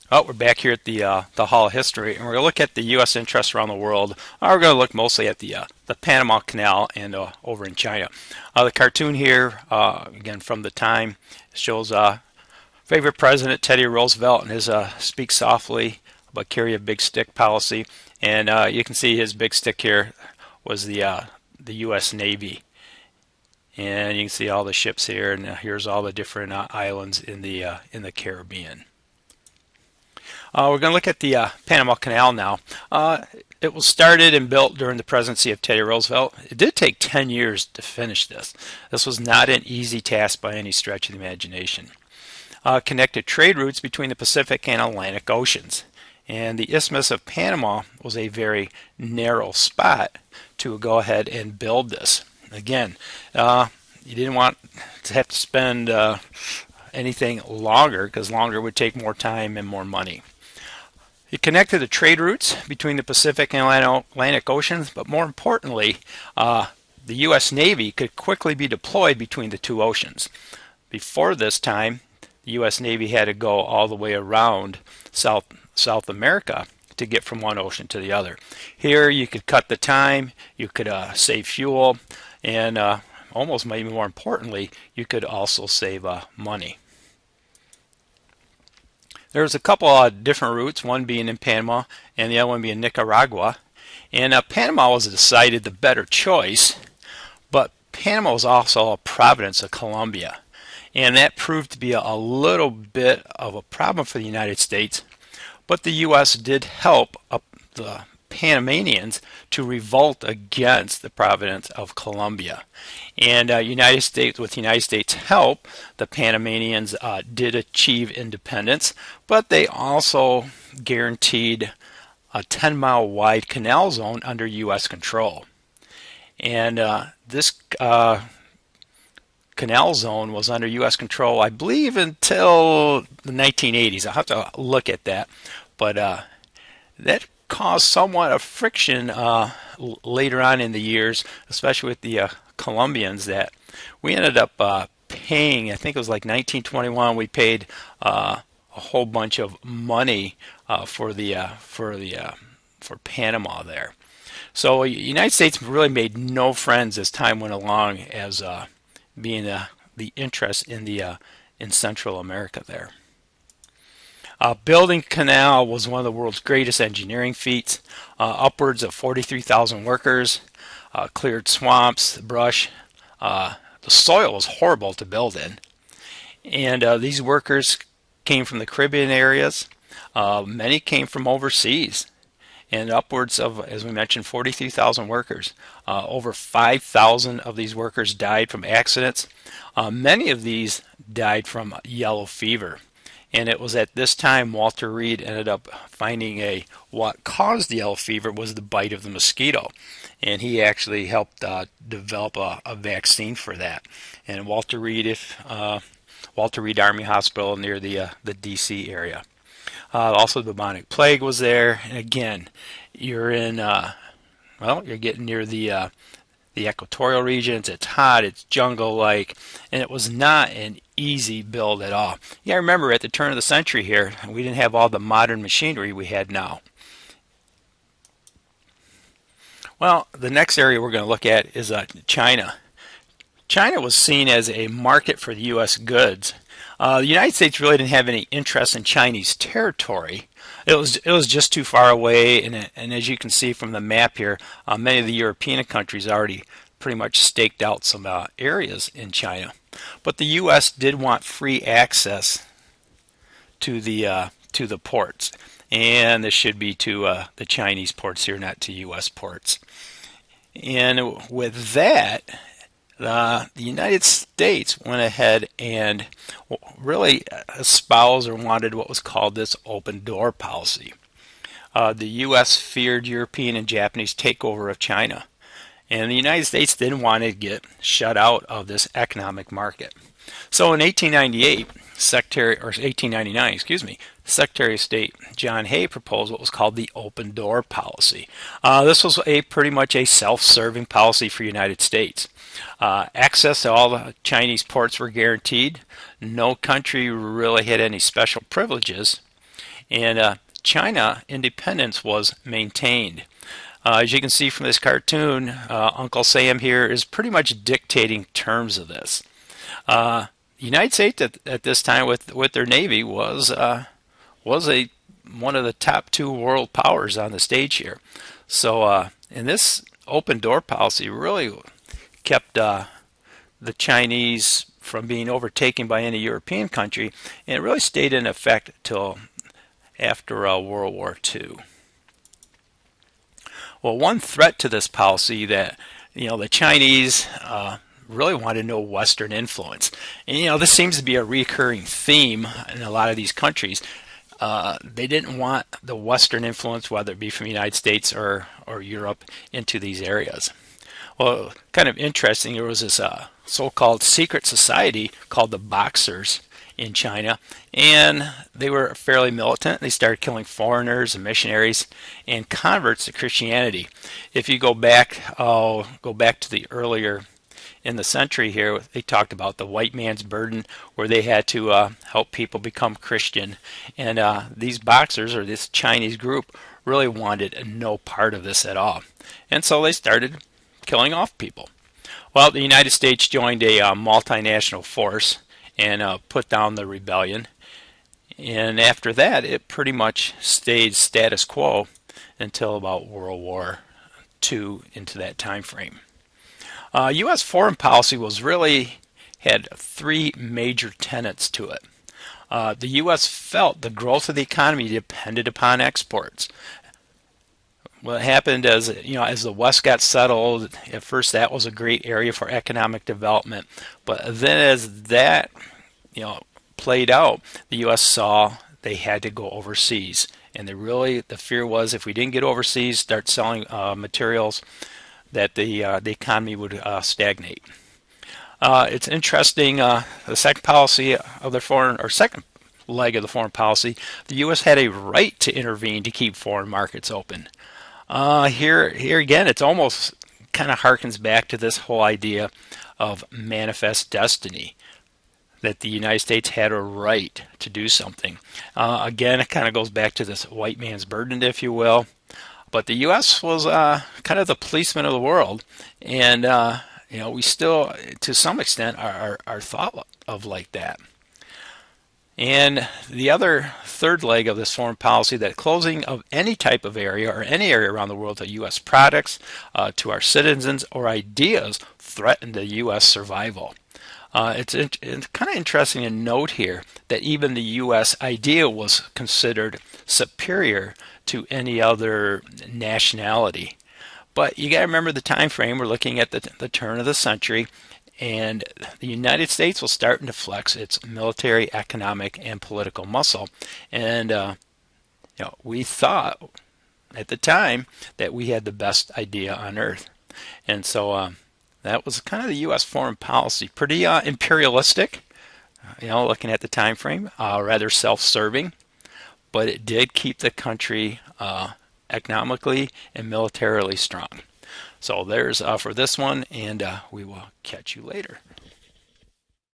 Oh, we're back here at the Hall of History, and we're going to look at the U.S. interests around the world. We're going to look mostly at the Panama Canal and over in China. The cartoon here, again from the time, shows favorite president Teddy Roosevelt and his "Speak Softly but Carry a Big Stick" policy, and you can see his big stick here was the U.S. Navy, and you can see all the ships here, and here's all the different islands in the Caribbean. We're going to look at the Panama Canal now. It was started and built during the presidency of Teddy Roosevelt. It did take 10 years to finish this. This was not an easy task by any stretch of the imagination. Connected trade routes between the Pacific and Atlantic Oceans. And the Isthmus of Panama was a very narrow spot to go ahead and build this. Again, you didn't want to have to spend anything longer, because longer would take more time and more money. It connected the trade routes between the Pacific and Atlantic Oceans, but more importantly, the U.S. Navy could quickly be deployed between the two oceans. Before this time, the U.S. Navy had to go all the way around South America to get from one ocean to the other. Here, you could cut the time, you could save fuel, and almost maybe more importantly, you could also save money. There's a couple of different routes, one being in Panama and the other one being Nicaragua. And Panama was decided the better choice, but Panama was also a province of Colombia. And that proved to be a little bit of a problem for the United States. But the U.S. did help the Panamanians to revolt against the province of Colombia. And with United States help, the Panamanians did achieve independence, but they also guaranteed a 10-mile wide canal zone under U.S. control. And this canal zone was under U.S. control, I believe, until the 1980s. I'll have to look at that. But that caused somewhat of friction later on in the years, especially with the Colombians, that we ended up paying, I think it was like 1921, we paid a whole bunch of money for Panama there. So the United States really made no friends as time went along, as being the interest in Central America there. Building canal was one of the world's greatest engineering feats. Upwards of 43,000 workers, cleared swamps, brush. The soil was horrible to build in. And these workers came from the Caribbean areas. Many came from overseas. And upwards of, as we mentioned, 43,000 workers. Over 5,000 of these workers died from accidents. Many of these died from yellow fever. And it was at this time Walter Reed ended up finding what caused the yellow fever was the bite of the mosquito. And he actually helped develop a vaccine for that. And Walter Reed Army Hospital near the D.C. area. Also, the bubonic plague was there. And again, you're getting near the equatorial regions. It's hot, it's jungle-like, and it was not an easy build at all. Yeah, I remember at the turn of the century here, we didn't have all the modern machinery we had now. Well, the next area we're going to look at is China. China was seen as a market for the U.S. goods. The United States really didn't have any interest in Chinese territory. It was just too far away, and as you can see from the map here, many of the European countries already pretty much staked out some areas in China. But the U.S. did want free access to the ports, and this should be to the Chinese ports here, not to U.S. ports. And with that, the United States went ahead and really espoused or wanted what was called this open door policy. The U.S. feared European and Japanese takeover of China, and the United States didn't want to get shut out of this economic market. So in 1899, Secretary of State John Hay proposed what was called the open door policy. This was pretty much a self-serving policy for the United States. Access to all the Chinese ports were guaranteed. No country really had any special privileges. and China independence was maintained. As you can see from this cartoon, Uncle Sam here is pretty much dictating terms of this. The United States at this time with their Navy was a one of the top two world powers on the stage here. So and this open door policy really kept the Chinese from being overtaken by any European country, and it really stayed in effect till after World War II. Well, one threat to this policy that the Chinese really wanted no Western influence, and this seems to be a recurring theme in a lot of these countries. They didn't want the Western influence, whether it be from the United States or Europe, into these areas. Well, kind of interesting, there was this so-called secret society called the Boxers in China, and they were fairly militant. They started killing foreigners and missionaries and converts to Christianity. If you go back to the earlier in the century here, they talked about the white man's burden, where they had to help people become Christian. And these Boxers, or this Chinese group, really wanted no part of this at all. And so they started killing off people. Well, the United States joined a multinational force and put down the rebellion. And after that, it pretty much stayed status quo until about World War II, into that time frame. U.S. foreign policy had three major tenets to it. The U.S. felt the growth of the economy depended upon exports. What happened as the West got settled, at first that was a great area for economic development, but then as that played out, the U.S. saw they had to go overseas, and the fear was if we didn't get overseas, start selling materials, that the economy would stagnate. It's interesting. The second second leg of the foreign policy, the U.S. had a right to intervene to keep foreign markets open. Here again, it's almost kind of harkens back to this whole idea of manifest destiny, that the United States had a right to do something. Again, it kind of goes back to this white man's burden, if you will. But the U.S. was kind of the policeman of the world, and we still, to some extent, are thought of like that. And the other third leg of this foreign policy, that closing of any type of area or any area around the world to U.S. products, to our citizens or ideas, threatened the U.S. survival. It's kind of interesting to note here that even the U.S. idea was considered superior to any other nationality. But you got to remember the time frame. We're looking at the turn of the century, and the United States was starting to flex its military, economic, and political muscle. And we thought at the time that we had the best idea on earth. And so that was kind of the U.S. foreign policy, pretty imperialistic, looking at the time frame, rather self-serving, but it did keep the country economically and militarily strong. So there's for this one, and we will catch you later.